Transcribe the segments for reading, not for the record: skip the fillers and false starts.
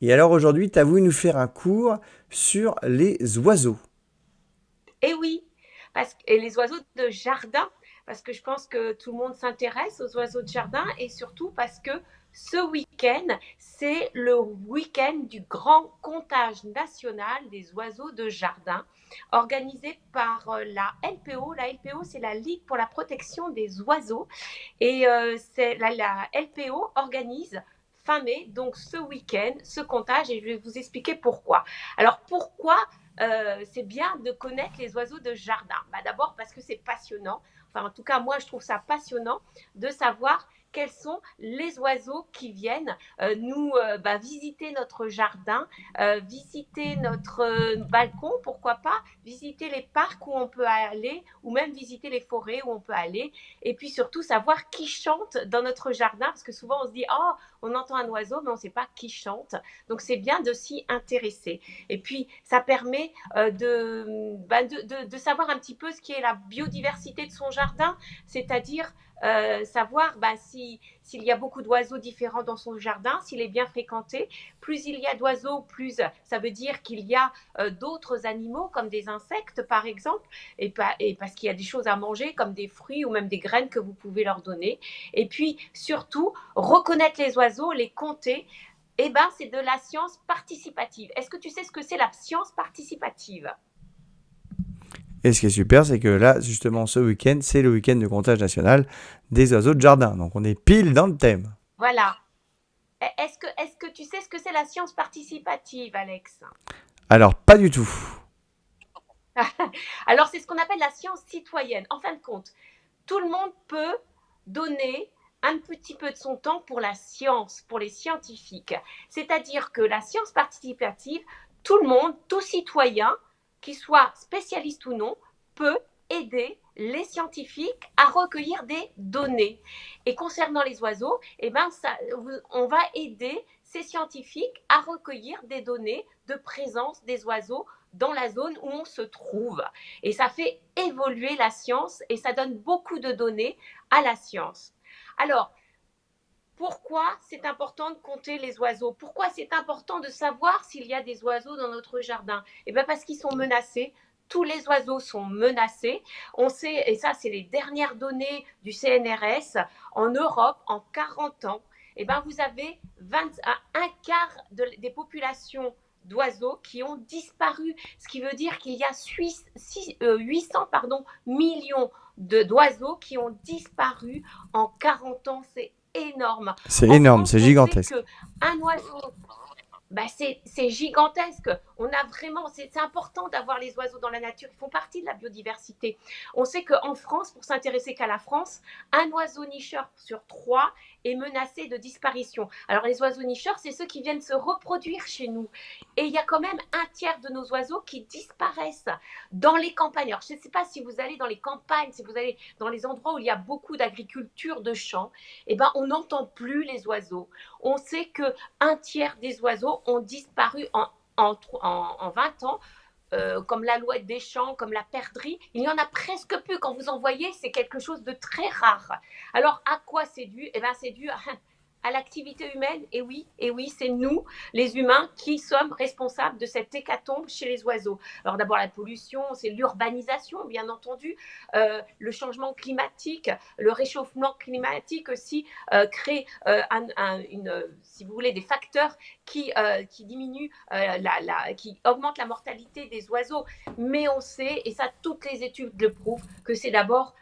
Et alors aujourd'hui, tu as voulu nous faire un cours sur les oiseaux. Et oui, et les oiseaux de jardin, parce que je pense que tout le monde s'intéresse aux oiseaux de jardin et surtout parce que ce week-end, c'est le week-end du grand comptage national des oiseaux de jardin organisé par la LPO. La LPO, c'est la Ligue pour la protection des oiseaux et la LPO organise fin mai, donc ce week-end, ce comptage, et je vais vous expliquer pourquoi. Alors pourquoi c'est bien de connaître les oiseaux de jardin? D'abord parce que c'est passionnant, enfin en tout cas moi je trouve ça passionnant de savoir quels sont les oiseaux qui viennent nous visiter notre jardin, visiter notre balcon, pourquoi pas, visiter les parcs où on peut aller, ou même visiter les forêts où on peut aller, et puis surtout savoir qui chante dans notre jardin, parce que souvent on se dit, oh, on entend un oiseau, mais on ne sait pas qui chante. Donc c'est bien de s'y intéresser. Et puis ça permet de savoir un petit peu ce qui est la biodiversité de son jardin, c'est-à-dire savoir s'il y a beaucoup d'oiseaux différents dans son jardin, s'il est bien fréquenté. Plus il y a d'oiseaux, plus ça veut dire qu'il y a d'autres animaux, comme des insectes par exemple, et parce qu'il y a des choses à manger, comme des fruits ou même des graines que vous pouvez leur donner. Et puis surtout, reconnaître les oiseaux, les compter, c'est de la science participative. Est-ce que tu sais ce que c'est la science participative? Et ce qui est super, c'est que là, justement, ce week-end, c'est le week-end de comptage national des oiseaux de jardin. Donc on est pile dans le thème. Voilà. Est-ce que tu sais ce que c'est la science participative, Alex? Alors, pas du tout. Alors, c'est ce qu'on appelle la science citoyenne. En fin de compte, tout le monde peut donner un petit peu de son temps pour la science, pour les scientifiques. C'est-à-dire que la science participative, tout le monde, tout citoyen, qu'il soit spécialiste ou non, peut aider les scientifiques à recueillir des données. Et concernant les oiseaux, on va aider ces scientifiques à recueillir des données de présence des oiseaux dans la zone où on se trouve. Et ça fait évoluer la science et ça donne beaucoup de données à la science. Alors, pourquoi c'est important de compter les oiseaux? Pourquoi c'est important de savoir s'il y a des oiseaux dans notre jardin? Eh bien parce qu'ils sont menacés. Tous les oiseaux sont menacés. On sait, et ça c'est les dernières données du CNRS, en Europe, en 40 ans, vous avez un quart des populations d'oiseaux qui ont disparu, ce qui veut dire qu'il y a 800 millions d'oiseaux qui ont disparu en 40 ans. C'est énorme. C'est En énorme, France, c'est on sait gigantesque. qu'un oiseau, c'est gigantesque. On a vraiment, c'est important d'avoir les oiseaux dans la nature. Ils font partie de la biodiversité. On sait qu'en France, pour s'intéresser qu'à la France, un oiseau nicheur sur trois est menacé de disparition. Alors les oiseaux nicheurs, c'est ceux qui viennent se reproduire chez nous. Et il y a quand même un tiers de nos oiseaux qui disparaissent dans les campagnes. Alors je ne sais pas si vous allez dans les campagnes, si vous allez dans les endroits où il y a beaucoup d'agriculture, de champs, on n'entend plus les oiseaux. On sait que un tiers des oiseaux ont disparu en 20 ans, comme l'alouette des champs, comme la perdrix. Il n'y en a presque plus. Quand vous en voyez, c'est quelque chose de très rare. Alors, à quoi c'est dû? C'est dû à l'activité humaine. Et oui, c'est nous, les humains, qui sommes responsables de cette hécatombe chez les oiseaux. Alors d'abord la pollution, c'est l'urbanisation, bien entendu, le changement climatique, le réchauffement climatique aussi crée si vous voulez, des facteurs qui diminuent, qui augmentent la mortalité des oiseaux. Mais on sait, et ça toutes les études le prouvent, que c'est d'abord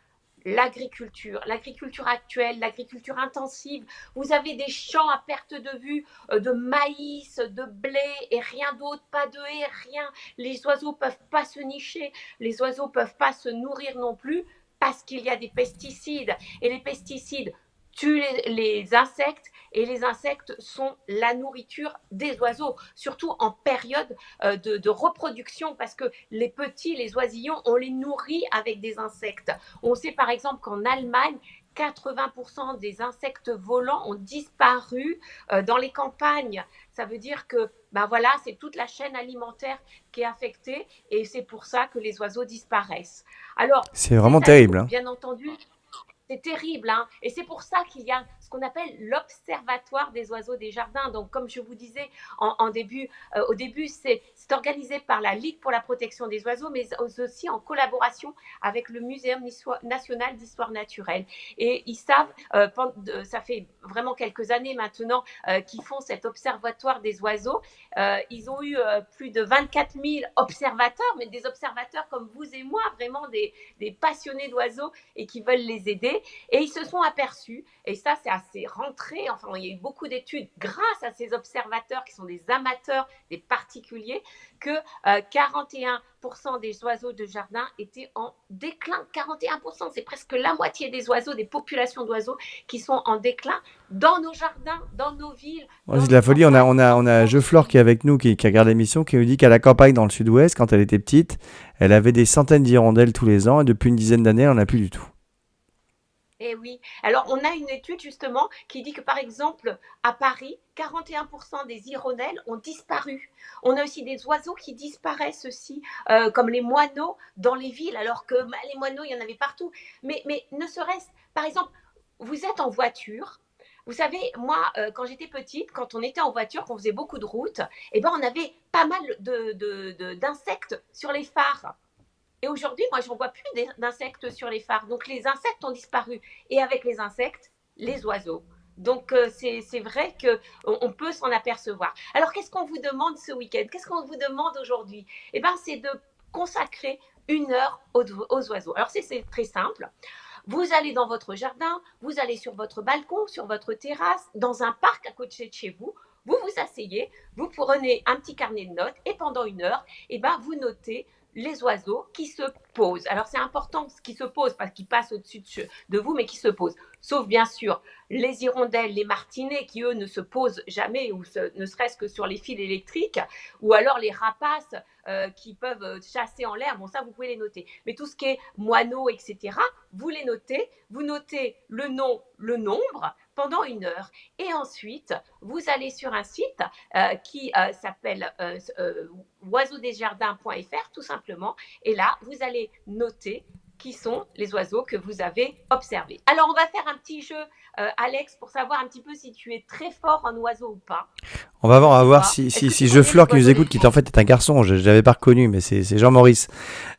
l'agriculture actuelle, l'agriculture intensive. Vous avez des champs à perte de vue, de maïs, de blé et rien d'autre, pas de haies, rien. Les oiseaux peuvent pas se nicher, les oiseaux peuvent pas se nourrir non plus parce qu'il y a des pesticides. Et les pesticides tuent les insectes et les insectes sont la nourriture des oiseaux, surtout en période de reproduction parce que les petits, les oisillons, on les nourrit avec des insectes. On sait par exemple qu'en Allemagne, 80% des insectes volants ont disparu dans les campagnes. Ça veut dire que voilà, c'est toute la chaîne alimentaire qui est affectée et c'est pour ça que les oiseaux disparaissent. Alors, C'est ces vraiment terrible, animaux, hein. bien entendu, c'est terrible, hein. Et c'est pour ça qu'il y a ce qu'on appelle l'Observatoire des oiseaux des jardins. Donc, comme je vous disais début, au début, c'est organisé par la Ligue pour la protection des oiseaux, mais aussi en collaboration avec le Muséum national d'histoire naturelle. Et ils savent, ça fait vraiment quelques années maintenant qu'ils font cet observatoire des oiseaux. Ils ont eu plus de 24 000 observateurs, mais des observateurs comme vous et moi, vraiment des passionnés d'oiseaux et qui veulent les aider. Et ils se sont aperçus, et ça c'est assez rentré, enfin il y a eu beaucoup d'études grâce à ces observateurs qui sont des amateurs, des particuliers, que 41% des oiseaux de jardin étaient en déclin. 41%, c'est presque la moitié des oiseaux, des populations d'oiseaux qui sont en déclin dans nos jardins, dans nos villes. Ouais, c'est de la folie. On a Geofflore qui est avec nous, qui regarde l'émission, qui nous dit qu'à la campagne dans le sud-ouest, quand elle était petite, elle avait des centaines d'hirondelles tous les ans et depuis une dizaine d'années, elle n'en a plus du tout. Eh oui. Alors, on a une étude justement qui dit que, par exemple, à Paris, 41% des hirondelles ont disparu. On a aussi des oiseaux qui disparaissent aussi, comme les moineaux dans les villes, alors que les moineaux, il y en avait partout. Mais ne serait-ce, par exemple, vous êtes en voiture. Vous savez, moi, quand j'étais petite, quand on était en voiture, qu'on faisait beaucoup de routes, eh ben, on avait pas mal d'insectes sur les phares. Et aujourd'hui, moi, je n'en vois plus d'insectes sur les phares. Donc, les insectes ont disparu. Et avec les insectes, les oiseaux. Donc, c'est vrai qu'on peut s'en apercevoir. Alors, qu'est-ce qu'on vous demande ce week-end? Qu'est-ce qu'on vous demande aujourd'hui? Eh bien, c'est de consacrer 1 heure aux oiseaux. Alors, c'est très simple. Vous allez dans votre jardin, vous allez sur votre balcon, sur votre terrasse, dans un parc à côté de chez vous. Vous vous asseyez, vous prenez un petit carnet de notes et pendant 1 heure, eh ben, vous notez les oiseaux qui se posent. Alors c'est important ce qui se pose, pas qui passe au-dessus de vous, mais qui se posent. Sauf bien sûr les hirondelles, les martinets qui eux ne se posent jamais, ou ne serait-ce que sur les fils électriques, ou alors les rapaces qui peuvent chasser en l'air. Bon, ça vous pouvez les noter. Mais tout ce qui est moineaux, etc., vous les notez. Vous notez le nom, le nombre pendant 1 heure. Et ensuite, vous allez sur un site qui s'appelle oiseaudesjardins.fr tout simplement. Et là, vous allez noter qui sont les oiseaux que vous avez observés. Alors, on va faire un petit jeu, Alex, pour savoir un petit peu si tu es très fort en oiseaux ou pas. On va voir si Geofflore qui nous écoute, qui en fait est un garçon, je ne l'avais pas reconnu, mais c'est Jean-Maurice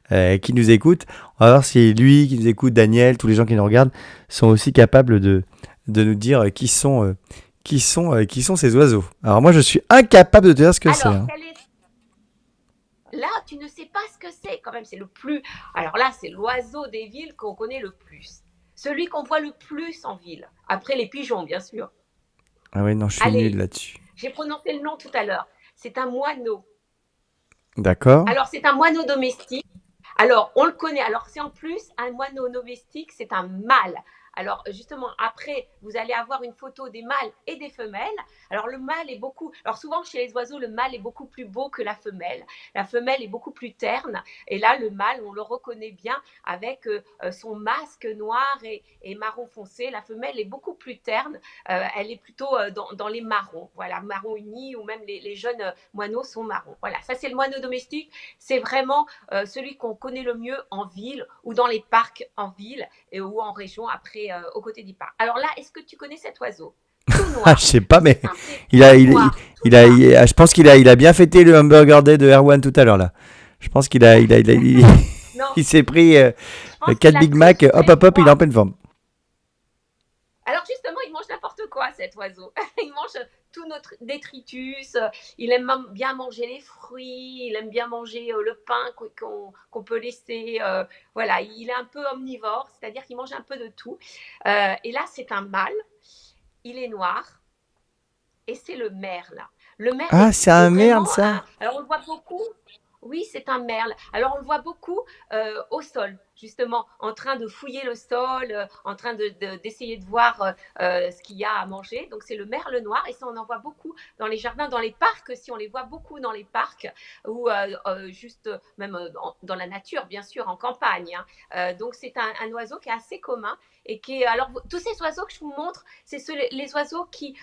qui nous écoute. On va voir si lui qui nous écoute, Daniel, tous les gens qui nous regardent, sont aussi capables de nous dire qui sont ces oiseaux. Alors moi, je suis incapable de te dire ce que c'est. Alors, là, tu ne sais pas ce que c'est, quand même, c'est le plus... Alors là, c'est l'oiseau des villes qu'on connaît le plus. Celui qu'on voit le plus en ville. Après les pigeons, bien sûr. Ah ouais, non, je suis nul là-dessus. J'ai prononcé le nom tout à l'heure. C'est un moineau. D'accord. Alors, c'est un moineau domestique. Alors, on le connaît. Alors, c'est en plus un moineau domestique, c'est un mâle. Alors, justement, après, vous allez avoir une photo des mâles et des femelles. Alors, le mâle est beaucoup... Alors, souvent, chez les oiseaux, le mâle est beaucoup plus beau que la femelle. La femelle est beaucoup plus terne. Et là, le mâle, on le reconnaît bien avec son masque noir et marron foncé. La femelle est beaucoup plus terne. Elle est plutôt dans les marrons. Voilà, marron uni ou même les jeunes moineaux sont marrons. Voilà, ça, c'est le moineau domestique. C'est vraiment celui qu'on connaît le mieux en ville ou dans les parcs en ville ou en région après aux côtés du parc. Alors là, est-ce que tu connais cet oiseau? Tout noir. Je sais pas, mais je pense qu'il a bien fêté le Hamburger Day de Erwan tout à l'heure là. Je pense qu'il il s'est pris 4 Big Mac, hop, il est en pleine forme. Alors justement, il mange n'importe quoi cet oiseau. Il mange tout notre détritus. Il aime bien manger les fruits. Il aime bien manger le pain qu'on peut laisser. Voilà, il est un peu omnivore, c'est-à-dire qu'il mange un peu de tout. Et là, c'est un mâle. Il est noir. Et c'est le merle. Le merle. Ah, c'est un merle, ça. Alors on le voit beaucoup. Oui, c'est un merle. Alors, on le voit beaucoup au sol, justement, en train de fouiller le sol, en train d'essayer de voir ce qu'il y a à manger. Donc, c'est le merle noir. Et ça, on en voit beaucoup dans les jardins, dans les parcs aussi. On les voit beaucoup dans les parcs ou juste même dans la nature, bien sûr, en campagne. Hein. Donc, c'est un oiseau qui est assez commun. Et qui est, alors, tous ces oiseaux que je vous montre, c'est les oiseaux qui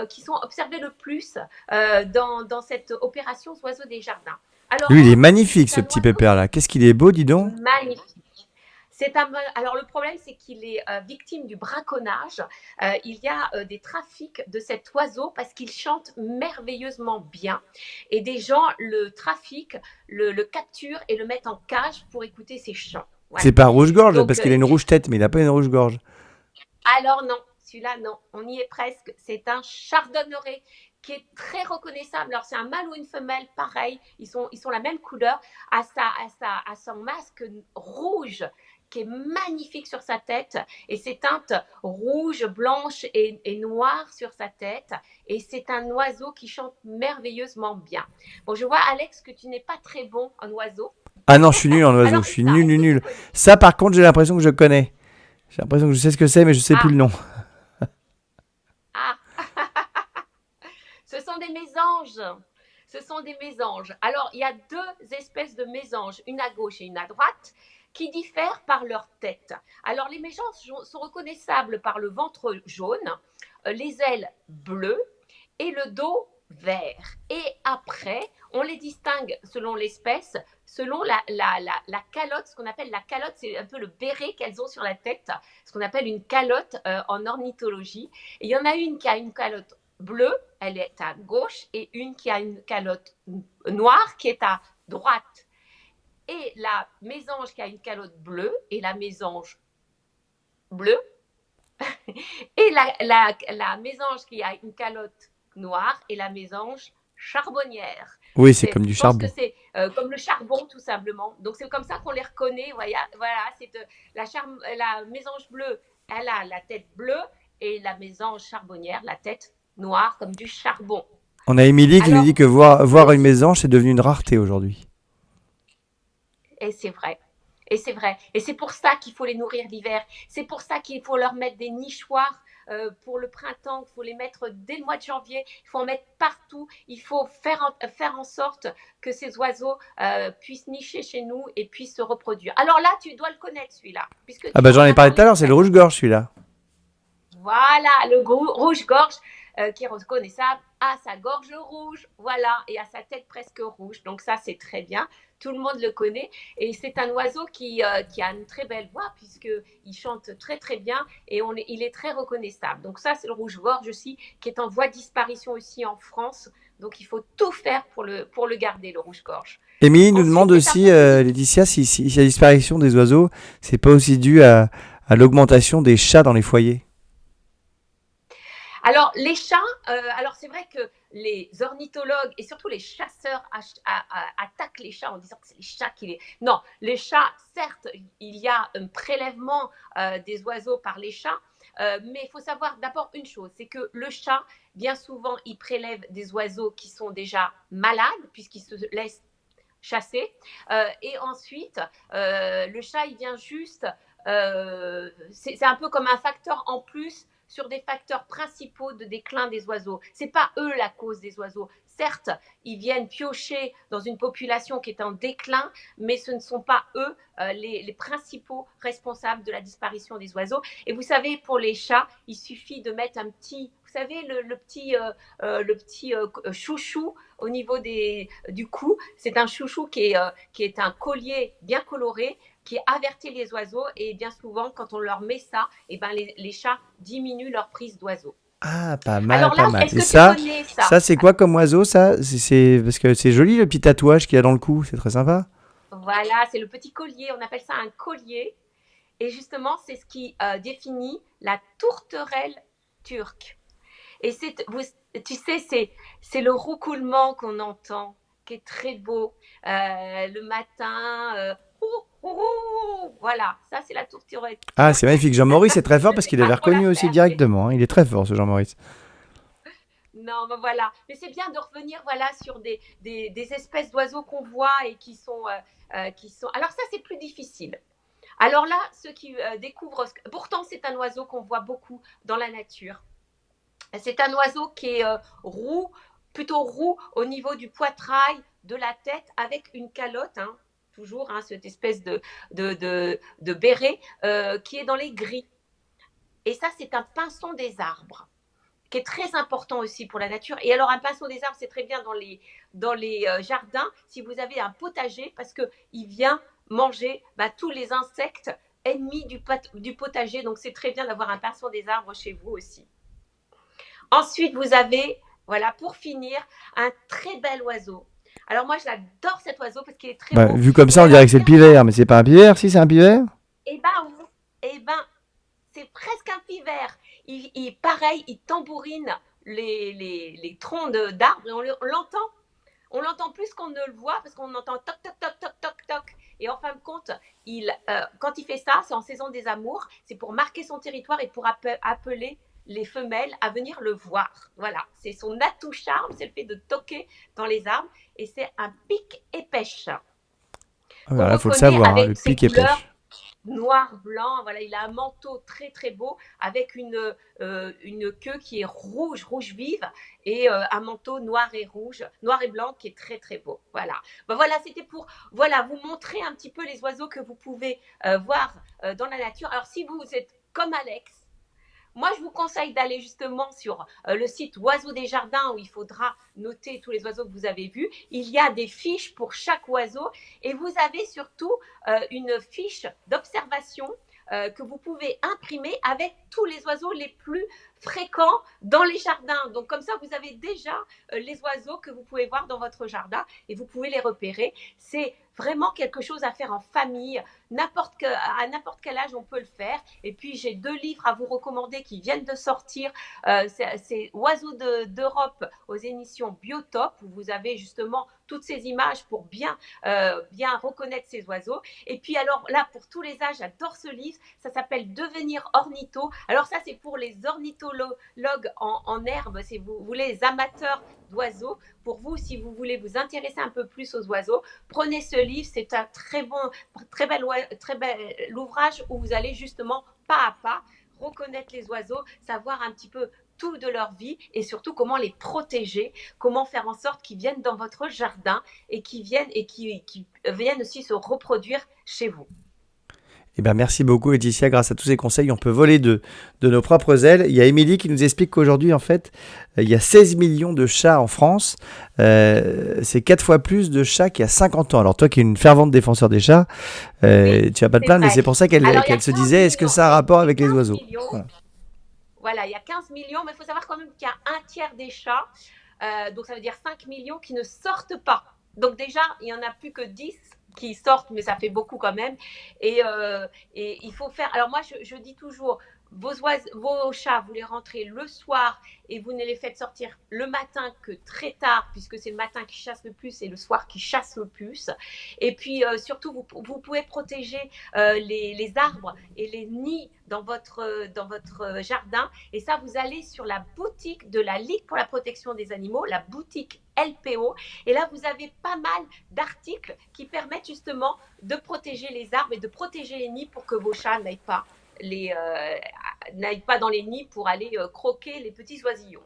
sont observés le plus dans cette opération Oiseaux des jardins. Alors, lui, il est magnifique, ce petit pépère là. Qu'est-ce qu'il est beau, dis donc. Magnifique. Alors le problème, c'est qu'il est victime du braconnage. Il y a des trafics de cet oiseau parce qu'il chante merveilleusement bien. Et des gens le trafiquent, le capturent et le mettent en cage pour écouter ses chants. C'est Voilà. pas rouge-gorge, Donc, parce qu'il a une rouge tête, mais il a pas une rouge-gorge. alors non, celui-là, non, on y est presque. C'est un chardonneret qui est très reconnaissable. Alors, c'est un mâle ou une femelle, pareil, ils sont la même couleur, à son masque rouge qui est magnifique sur sa tête, et ses teintes rouge, blanche et noire sur sa tête. Et c'est un oiseau qui chante merveilleusement bien. Bon, je vois, Alex, que tu n'es pas très bon en oiseau. Ah non, je suis nul en oiseau, Alors, je suis ça, nul, est-ce nul, que tu nul. connais? Ça, par contre, j'ai l'impression que je connais. J'ai l'impression que je sais ce que c'est, mais je sais plus Ah, le nom. ah, ce sont des mésanges. Ce sont des mésanges. Alors, il y a deux espèces de mésanges, une à gauche et une à droite, qui diffèrent par leur tête. Alors, les mésanges sont reconnaissables par le ventre jaune, les ailes bleues et le dos vert. Et après, on les distingue selon l'espèce, selon la calotte, ce qu'on appelle la calotte, c'est un peu le béret qu'elles ont sur la tête, ce qu'on appelle une calotte en ornithologie. Et il y en a une qui a une calotte bleue, elle est à gauche, et une qui a une calotte noire qui est à droite. Et la mésange qui a une calotte bleue et la mésange bleue, et la mésange qui a une calotte noire et la mésange charbonnière. Oui, c'est comme du Je pense que charbon. c'est comme le charbon, tout simplement. Donc, c'est comme ça qu'on les reconnaît. Voilà, c'est la mésange bleue, elle a la tête bleue, et la mésange charbonnière, la tête noire, comme du charbon. On a Émilie qui nous dit Alors, que voir une mésange, c'est devenu une rareté aujourd'hui. et c'est vrai. Et c'est vrai. Et c'est pour ça qu'il faut les nourrir l'hiver. C'est pour ça qu'il faut leur mettre des nichoirs pour le printemps. Il faut les mettre dès le mois de janvier. Il faut en mettre partout. Il faut faire en sorte que ces oiseaux puissent nicher chez nous et puissent se reproduire. Alors là, tu dois le connaître, celui-là, puisque Ah tu bah m'en j'en ai as parlé tout parlé à l'heure, tout c'est à le l'heure. rouge-gorge celui-là. Voilà, le rouge-gorge qui est reconnaissable à sa gorge rouge, voilà, et à sa tête presque rouge. Donc ça, c'est très bien. Tout le monde le connaît. Et c'est un oiseau qui a une très belle voix, puisqu'il chante très très bien, et il est très reconnaissable. Donc ça, c'est le rouge-gorge aussi, qui est en voie de disparition aussi en France. Donc il faut tout faire pour le garder, le rouge-gorge. Émilie nous Ensuite, demande c'est un aussi, petit. Laetitia, si la disparition des oiseaux, c'est pas aussi dû à l'augmentation des chats dans les foyers. Alors, les chats, alors c'est vrai que les ornithologues et surtout les chasseurs attaquent les chats en disant que c'est les chats qui les. Non, les chats, certes, il y a un prélèvement des oiseaux par les chats, mais il faut savoir d'abord une chose, c'est que le chat, bien souvent, il prélève des oiseaux qui sont déjà malades, puisqu'ils se laissent chasser. Et ensuite, le chat, il vient juste. C'est un peu comme un facteur en plus sur des facteurs principaux de déclin des oiseaux. Ce n'est pas eux la cause des oiseaux. Certes, ils viennent piocher dans une population qui est en déclin, mais ce ne sont pas eux les principaux responsables de la disparition des oiseaux. Et vous savez, pour les chats, il suffit de mettre un petit, vous savez, le petit chouchou au niveau du cou. C'est un chouchou qui est un collier bien coloré qui avertit les oiseaux, et bien souvent quand on leur met ça, et ben les chats diminuent leur prise d'oiseaux. Ah, pas mal, Alors là, pas mal. est-ce Et que tu ça, connais ça? ça c'est quoi comme oiseau ça parce que c'est joli le petit tatouage qu'il y a dans le cou, c'est très sympa. Voilà, c'est le petit collier, on appelle ça un collier, et justement c'est ce qui définit la tourterelle turque. Et tu sais, c'est le roucoulement qu'on entend, qui est très beau le matin. Voilà, ça c'est la tourterelle Ah, c'est turque. magnifique. Jean-Maurice est très fort Je parce sais qu'il pas avait trop la reconnu aussi faire, mais directement, hein. Il est très fort ce Jean-Maurice. non, ben voilà. Mais c'est bien de revenir voilà sur des espèces d'oiseaux qu'on voit et qui sont. Alors ça c'est plus difficile. Alors là, ceux qui découvrent, pourtant c'est un oiseau qu'on voit beaucoup dans la nature. C'est un oiseau qui est roux, plutôt roux au niveau du poitrail, de la tête, avec une calotte, hein, toujours, hein, cette espèce de béret qui est dans les gris. Et ça, c'est un pinson des arbres, qui est très important aussi pour la nature. Et alors, un pinson des arbres, c'est très bien dans les jardins, si vous avez un potager, parce qu'il vient manger tous les insectes ennemi du potager. Donc, c'est très bien d'avoir un pinson des arbres chez vous aussi. Ensuite, vous avez, voilà, pour finir, un très bel oiseau. Alors, moi, j'adore cet oiseau parce qu'il est très Bah, beau. vu comme Et ça, on alors, dirait que c'est le pivert, mais c'est pas un pivert. Si, c'est un pivert. eh ben, eh ben, c'est presque un pivert. Pareil, il tambourine les troncs d'arbres et on l'entend. On l'entend plus qu'on ne le voit parce qu'on entend toc, toc, toc, toc, toc, toc. Et en fin de compte, quand il fait ça, c'est en saison des amours, c'est pour marquer son territoire et pour appeler les femelles à venir le voir. Voilà, c'est son atout charme, c'est le fait de toquer dans les arbres et c'est un pic et pêche Ah, qu'on bah, là, faut le reconnaît savoir, hein, le avec ses pic et couleurs pêche. noir, blanc. Voilà, il a un manteau très très beau avec une queue qui est rouge, rouge vive et un manteau noir et rouge, noir et blanc qui est très très beau. Voilà. Ben voilà, c'était pour voilà vous montrer un petit peu les oiseaux que vous pouvez voir dans la nature. Alors si vous êtes comme Alex, moi, je vous conseille d'aller justement sur le site Oiseaux des Jardins où il faudra noter tous les oiseaux que vous avez vus. Il y a des fiches pour chaque oiseau et vous avez surtout une fiche d'observation que vous pouvez imprimer avec tous les oiseaux les plus fréquents dans les jardins. Donc comme ça, vous avez déjà les oiseaux que vous pouvez voir dans votre jardin et vous pouvez les repérer. C'est vraiment quelque chose à faire en famille. À n'importe quel âge, on peut le faire. Et puis, j'ai 2 livres à vous recommander qui viennent de sortir. C'est Oiseaux d'Europe aux éditions Biotop, où vous avez justement toutes ces images pour bien reconnaître ces oiseaux. Et puis, alors là, pour tous les âges, j'adore ce livre. Ça s'appelle Devenir ornitho. Alors, ça, c'est pour les ornithologues en herbe, si vous voulez, les amateurs d'oiseaux. Pour vous, si vous voulez vous intéresser un peu plus aux oiseaux, prenez ce livre. C'est un très bel ouvrage où vous allez justement pas à pas reconnaître les oiseaux, savoir un petit peu tout de leur vie et surtout comment les protéger, comment faire en sorte qu'ils viennent dans votre jardin et qui viennent aussi se reproduire chez vous. Eh ben, merci beaucoup, Laetitia. Grâce à tous ces conseils, on peut voler de nos propres ailes. Il y a Émilie qui nous explique qu'aujourd'hui, en fait, il y a 16 millions de chats en France. C'est 4 fois plus de chats qu'il y a 50 ans. Alors, toi qui es une fervente défenseur des chats, Oui, tu vas pas te c'est plaindre, mais vrai. c'est pour ça Alors, il y a qu'elle se 15 disait, est-ce que millions. ça a rapport Il y a avec les 15 oiseaux? millions. Voilà. Voilà, il y a 15 millions, mais il faut savoir quand même qu'il y a un tiers des chats, donc ça veut dire 5 millions qui ne sortent pas. Donc déjà, il n'y en a plus que 10 qui sortent, mais ça fait beaucoup quand même. Et il faut faire... Alors moi, je dis toujours, vos chats, vous les rentrez le soir et vous ne les faites sortir le matin que très tard, puisque c'est le matin qui chasse le plus et le soir qui chasse le plus. Et puis surtout, vous pouvez protéger les arbres et les nids dans votre jardin. Et ça, vous allez sur la boutique de la Ligue pour la protection des animaux, la boutique LPO. Et là, vous avez pas mal d'articles qui permettent justement de protéger les arbres et de protéger les nids pour que vos chats n'aillent pas dans les nids pour aller croquer les petits oisillons.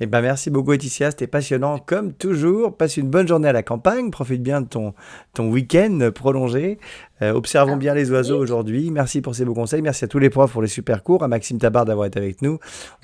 Eh ben, merci beaucoup, Laetitia. C'était passionnant comme toujours. Passe une bonne journée à la campagne. Profite bien de ton week-end prolongé. Observons bien les oiseaux Oui. aujourd'hui. Merci pour ces beaux conseils. Merci à tous les profs pour les super cours. À Maxime Tabard d'avoir été avec nous.